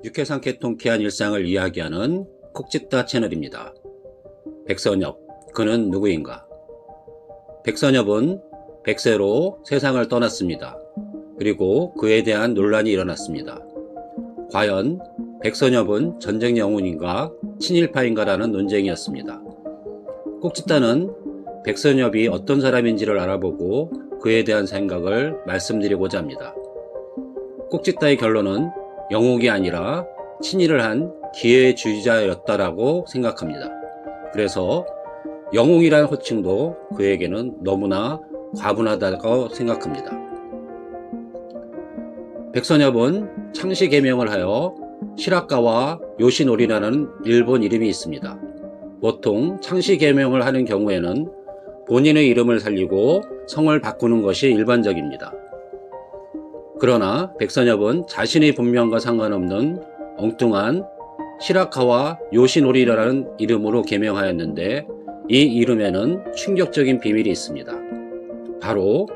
유쾌상 개통쾌한 일상을 이야기하는 콕짓다 채널입니다. 백선엽, 그는 누구인가? 백선엽은 100세로 세상을 떠났습니다. 그리고 그에 대한 논란이 일어났습니다. 과연 백선엽은 전쟁 영웅인가 친일파인가라는 논쟁이었습니다. 콕짓다는 백선엽이 어떤 사람인지를 알아보고 그에 대한 생각을 말씀드리고자 합니다. 콕짓다의 결론은 영웅이 아니라 친일을 한 기회주의자였다라고 생각합니다. 그래서 영웅이라는 호칭도 그에게는 너무나 과분하다고 생각합니다. 백선엽은 창씨 개명을 하여 시라카와 요시노리라는 일본 이름이 있습니다. 보통 창씨 개명을 하는 경우에는 본인의 이름을 살리고 성을 바꾸는 것이 일반적입니다. 그러나 백선엽은 자신의 본명과 상관없는 엉뚱한 시라카와 요시노리라는 이름으로 개명하였는데 이 이름에는 충격적인 비밀이 있습니다. 바로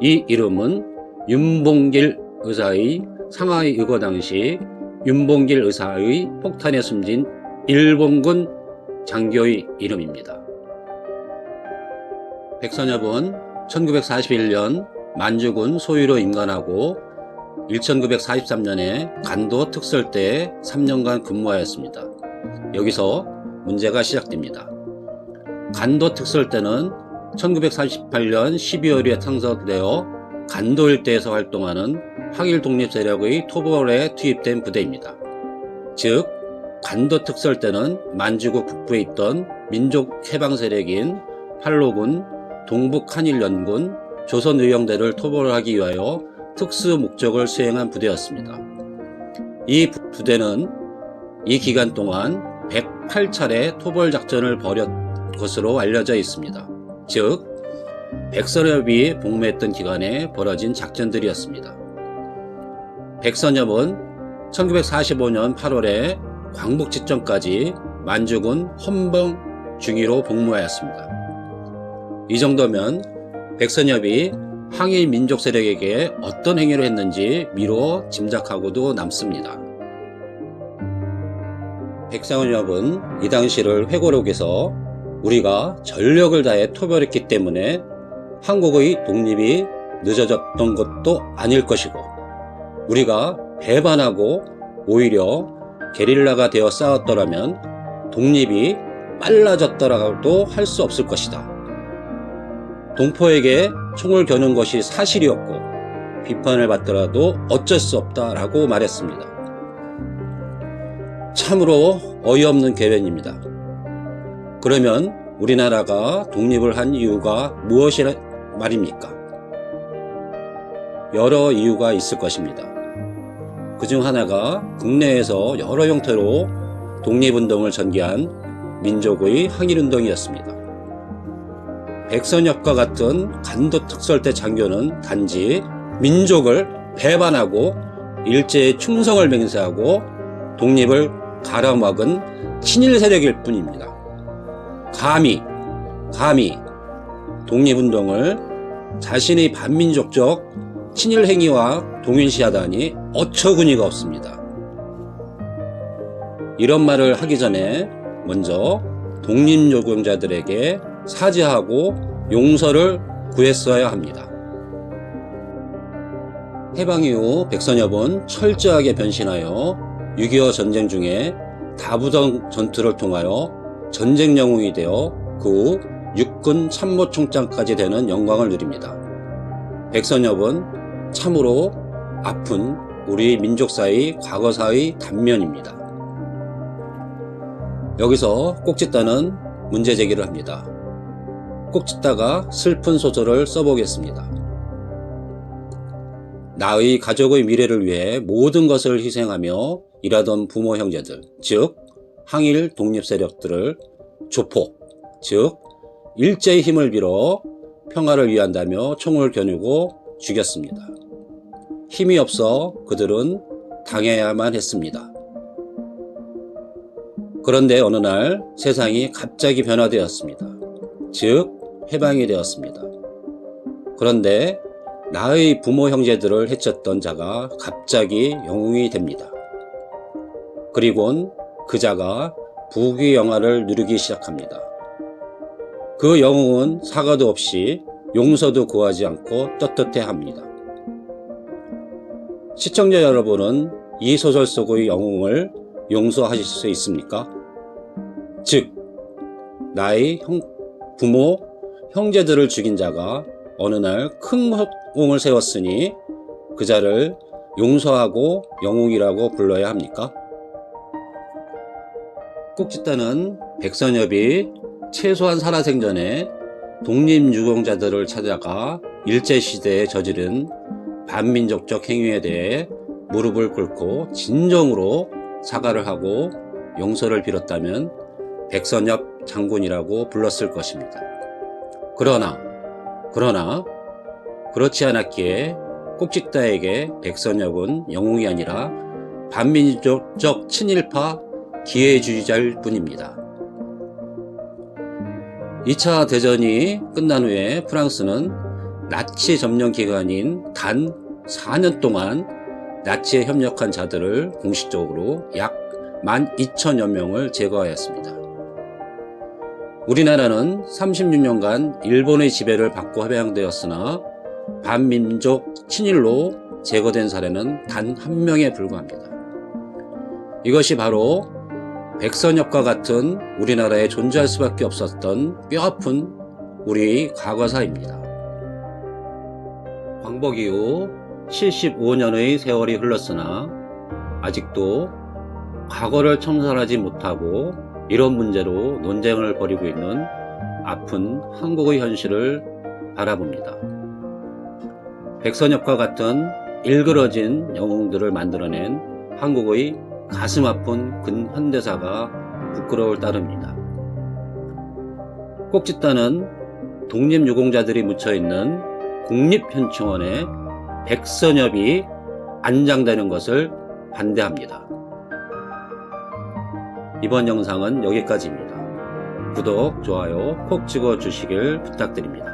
이 이름은 윤봉길 의사의 상하이 의거 당시 윤봉길 의사의 폭탄에 숨진 일본군 장교의 이름입니다. 백선엽은 1941년 만주군 소위로 임관하고 1943년에 간도 특설대에 3년간 근무하였습니다. 여기서 문제가 시작됩니다. 간도 특설대는 1948년 12월에 창설되어 간도 일대에서 활동하는 항일 독립 세력의 토벌에 투입된 부대입니다. 즉 간도 특설대는 만주국 북부에 있던 민족 해방 세력인 팔로군, 동북 한일연군, 조선의병대를 토벌하기 위하여 특수 목적을 수행한 부대였습니다. 이 부대는 이 기간 동안 108차례 토벌 작전을 벌였 것으로 알려져 있습니다. 즉 백선엽이 복무했던 기간에 벌어진 작전들이었습니다. 백선엽은 1945년 8월에 광복지점까지 만주군 헌병 중위로 복무하였습니다. 이 정도면 백선엽이 항일 민족 세력에게 어떤 행위를 했는지 미뤄 짐작하고도 남습니다. 백선엽은 이 당시를 회고록에서 우리가 전력을 다해 토벌했기 때문에 한국의 독립이 늦어졌던 것도 아닐 것이고 우리가 배반하고 오히려 게릴라가 되어 싸웠더라면 독립이 빨라졌더라도 할 수 없을 것이다. 동포에게 총을 겨눈 것이 사실이었고 비판을 받더라도 어쩔 수 없다라고 말했습니다. 참으로 어이없는 개변입니다. 그러면 우리나라가 독립을 한 이유가 무엇이라 말입니까? 여러 이유가 있을 것입니다. 그중 하나가 국내에서 여러 형태로 독립운동을 전개한 민족의 항일운동이었습니다. 백선엽과 같은 간도 특설대 장교는 단지 민족을 배반하고 일제의 충성을 맹세하고 독립을 가로막은 친일 세력일 뿐입니다. 감히 독립운동을 자신의 반민족적 친일 행위와 동일시하다니 어처구니가 없습니다. 이런 말을 하기 전에 먼저 독립요공자들에게 사죄하고 용서를 구했어야 합니다. 해방 이후 백선엽은 철저하게 변신하여 6.25 전쟁 중에 다부정 전투를 통하여 전쟁 영웅이 되어 그 후 육군 참모총장까지 되는 영광을 누립니다. 백선엽은 참으로 아픈 우리 민족사의 과거사의 단면입니다. 여기서 콕짓다는 문제 제기를 합니다. 콕짓다가 슬픈 소설을 써보겠습니다. 나의 가족의 미래를 위해 모든 것을 희생하며 일하던 부모 형제들, 즉 항일 독립 세력들을 조폭, 즉 일제의 힘을 빌어 평화를 위한다며 총을 겨누고 죽였습니다. 힘이 없어 그들은 당해야만 했습니다. 그런데 어느 날 세상이 갑자기 변화되었습니다. 즉 해방이 되었습니다. 그런데 나의 부모 형제들을 해쳤던 자가 갑자기 영웅이 됩니다. 그리곤 그자가 부귀 영화를 누리기 시작합니다. 그 영웅은 사과도 없이 용서도 구하지 않고 떳떳해합니다. 시청자 여러분은 이 소설 속의 영웅을 용서하실 수 있습니까? 즉, 나의 부모, 형제들을 죽인 자가 어느 날 큰 허공을 세웠으니 그자를 용서하고 영웅이라고 불러야 합니까? 꼭짓단은 백선엽이 최소한 살아생전에 독립유공자들을 찾아가 일제시대에 저지른 반민족적 행위에 대해 무릎을 꿇고 진정으로 사과를 하고 용서를 빌었다면 백선엽 장군이라고 불렀을 것입니다. 그러나 그렇지 않았기에 꼭짓다에게 백선엽은 영웅이 아니라 반민족적 친일파 기회주의자일 뿐입니다. 2차 대전이 끝난 후에 프랑스는 나치 점령 기간인 단 4년 동안 나치에 협력한 자들을 공식적으로 약 12,000여 명을 제거하였습니다. 우리나라는 36년간 일본의 지배를 받고 해방되었으나 반민족 친일로 제거된 사례는 단 한 명에 불과합니다. 이것이 바로 백선엽과 같은 우리나라에 존재할 수밖에 없었던 뼈아픈 우리의 과거사입니다. 광복 이후 75년의 세월이 흘렀으나 아직도 과거를 청산하지 못하고 이런 문제로 논쟁을 벌이고 있는 아픈 한국의 현실을 바라봅니다. 백선엽과 같은 일그러진 영웅들을 만들어낸 한국의 가슴 아픈 근현대사가 부끄러울 따름입니다. 꼭짓단은 독립유공자들이 묻혀있는 국립현충원에 백선엽이 안장되는 것을 반대합니다. 이번 영상은 여기까지입니다. 구독, 좋아요 콕 찍어주시길 부탁드립니다.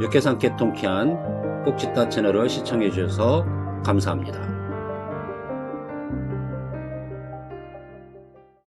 육개상쾌 통쾌한 꼭짓다 채널을 시청해주셔서 감사합니다.